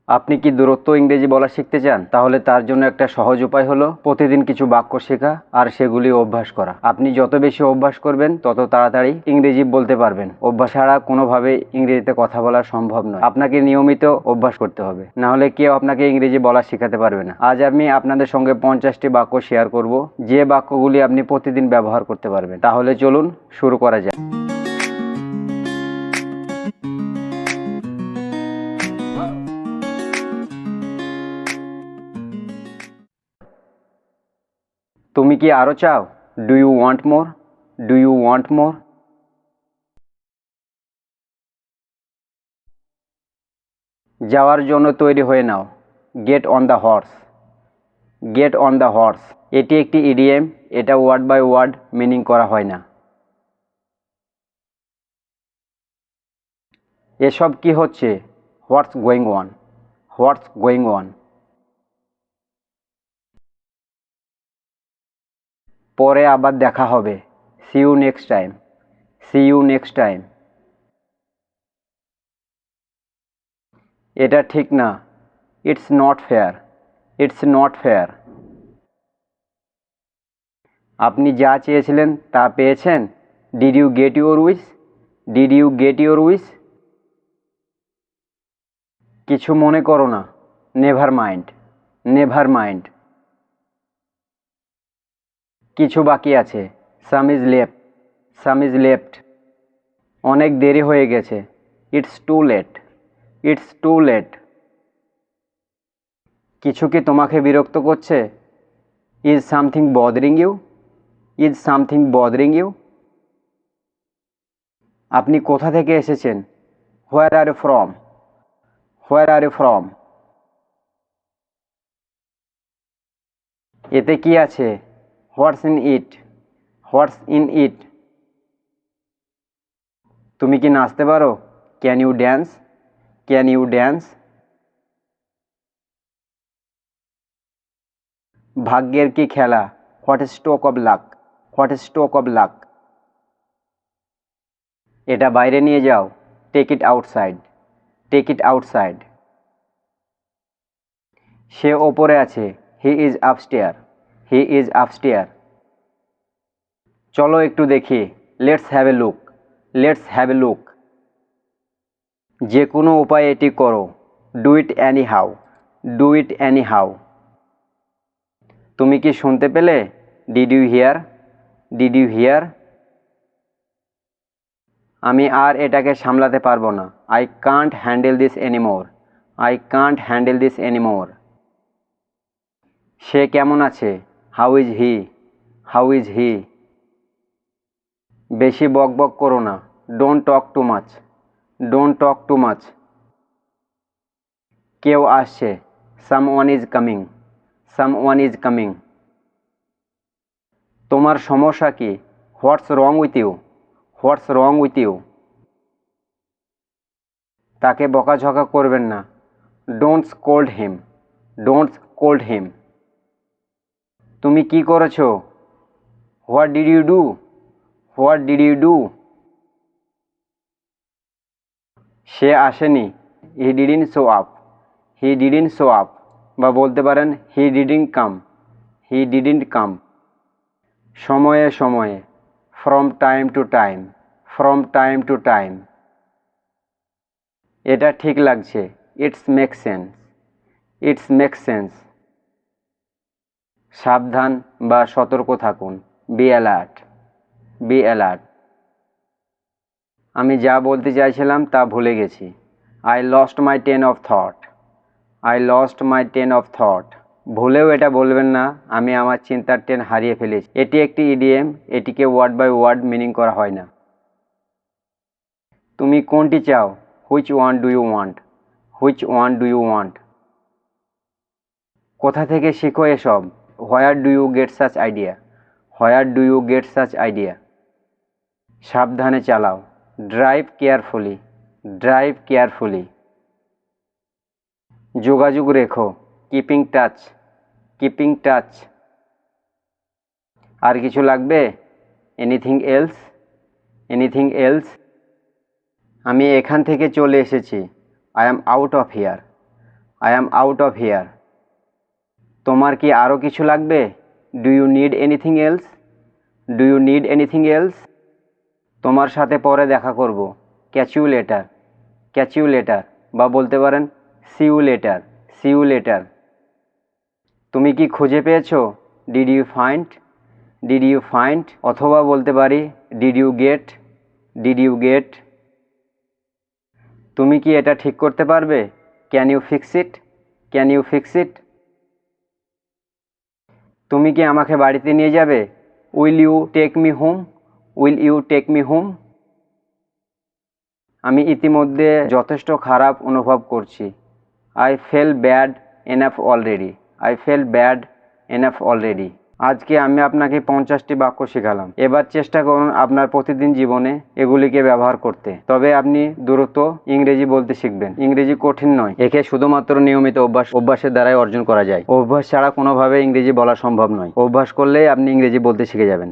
আপনি কি দূরত্ব ইংরেজি বলা শিখতে চান? তাহলে তার জন্য একটা সহজ উপায় হলো প্রতিদিন কিছু বাক্য শেখা আর সেগুলি অভ্যাস করা। আপনি যত বেশি অভ্যাস করবেন তত তাড়াতাড়ি ইংরেজি বলতে পারবেন। অভ্যাস ছাড়া কোনোভাবে ইংরেজিতে কথা বলা সম্ভব নয়। আপনাকে নিয়মিত অভ্যাস করতে হবে, না হলে কেউ আপনাকে ইংরেজি বলা শেখাতে পারবে না। আজ আমি আপনাদের সঙ্গে 50টি বাক্য শেয়ার করব, যে বাক্যগুলি আপনি প্রতিদিন ব্যবহার করতে পারবেন। তাহলে চলুন শুরু করা যাক। তুমি কি আরো চাও? Do you want more? Do you want more? যাওয়ার জন্য তৈরি হয়ে নাও। Get on the horse. Get on the horse এটি একটি ইডিএম। এটা ওয়ার্ড বাই ওয়ার্ড মিনিং করা হয় না। এসব কি হচ্ছে? What's going on? What's going on? পরে আবার দেখা হবে। See you next time. See you next time. এটা ঠিক না। It's not fair. It's not fair. আপনি যা চেয়েছিলেন তা পেয়েছেন? Did you get your wish? Did you get your wish? কিছু মনে করো না। Never mind. Never mind. কিছু বাকি আছে। Some is left. Some is left. অনেক দেরি হয়ে গেছে। It's too late. It's too late. কিছু কি তোমাকে বিরক্ত করছে? Is something bothering you? Is something bothering you? আপনি কোথা থেকে এসেছেন? Where are you from? Where are you from? এতে কি আছে? What's in it? What's in it? তুমি কি নাচতে পারো? Can you dance? Can you dance? ভাগ্যের কি খেলা? What is stroke of luck? What is stroke of luck? এটা বাইরে নিয়ে যাও। Take it outside. Take it outside. সে ওপরে আছে। He is upstair. He is upstair. চলো একটু দেখি। Let's have a look. Let's have a look. যে কোনো উপায়ে এটি করো। Do it anyhow. Do it anyhow. তুমি কি শুনতে পেলে? Did you hear? Did you hear? আমি আর এটাকে সামলাতে পারবো না। I can't handle this anymore. I can't handle this anymore. সে কেমন আছে? How is he? How is he? বেশি বক বক করো না। Don't talk too much. Don't talk too much. কেউ আসছে। Someone is coming. Someone is coming. তোমার সমস্যা কি? What's wrong with you? What's wrong with you? তাকে বকাঝকা করবেন না। Don't scold him. Don't scold him. তুমি কি করেছো? What did you do? What did you do? সে আসেনি। He didn't show up. He didn't show up. বা বলতে পারেন he didn't come. He didn't come. সময়ে সময়ে। From time to time. From time to time. এটা ঠিক লাগছে। It's make sense. It's make sense. সাবধান বা সতর্ক থাকুন। Be alert. Be alert. আমি যা বলতে চাইছিলাম তা ভুলে গেছি। I lost my train of thought. I lost my train of thought. ভুলেও এটা বলবেন না আমি আমার চিন্তার ট্রেন হারিয়ে ফেলেছি। এটি একটি ইডিএম। এটিকে ওয়ার্ড বাই ওয়ার্ড মিনিং করা হয় না। তুমি কোনটি চাও? Which one do you want? Which one do you want? কোথা থেকে শিখো এসব? Where do you get such idea? Where do you get such idea? সাবধানে চালাও। Drive carefully. Drive carefully. যোগাযোগ রেখো। Keeping touch. Keeping touch. আর কিছু লাগবে? Anything else? Anything else? আমি এখান থেকে চলে এসেছি। I am out of here. I am out of here. তোমার কি আরও কিছু লাগবে? Do you need anything else? Do you need anything else? তোমার সাথে পরে দেখা করব। Catch you later. Catch you later, বা বলতে পারেন see you later. See you later. তুমি কি খুঁজে পেয়েছো? Did you find? Did you find, অথবা বলতে পারি did you get? Did you get. তুমি কি এটা ঠিক করতে পারবে? Can you fix it? Can you fix it. তুমি কি আমাকে বাড়িতে নিয়ে যাবে? Will you take me home? Will you take me home. আমি ইতিমধ্যে যথেষ্ট খারাপ অনুভব করছি। I feel bad enough already. I feel bad enough already. আজকে আমি আপনাকে 50টি বাক্য শেখালাম। এবার চেষ্টা করুন আপনার প্রতিদিন জীবনে এগুলিকে ব্যবহার করতে। তবে আপনি দ্রুত ইংরেজি বলতে শিখবেন। ইংরেজি কঠিন নয়, একে শুধুমাত্র নিয়মিত অভ্যাসের দ্বারাই অর্জন করা যায়। অভ্যাস ছাড়া কোনোভাবে ইংরেজি বলা সম্ভব নয়। অভ্যাস করলেই আপনি ইংরেজি বলতে শিখে যাবেন।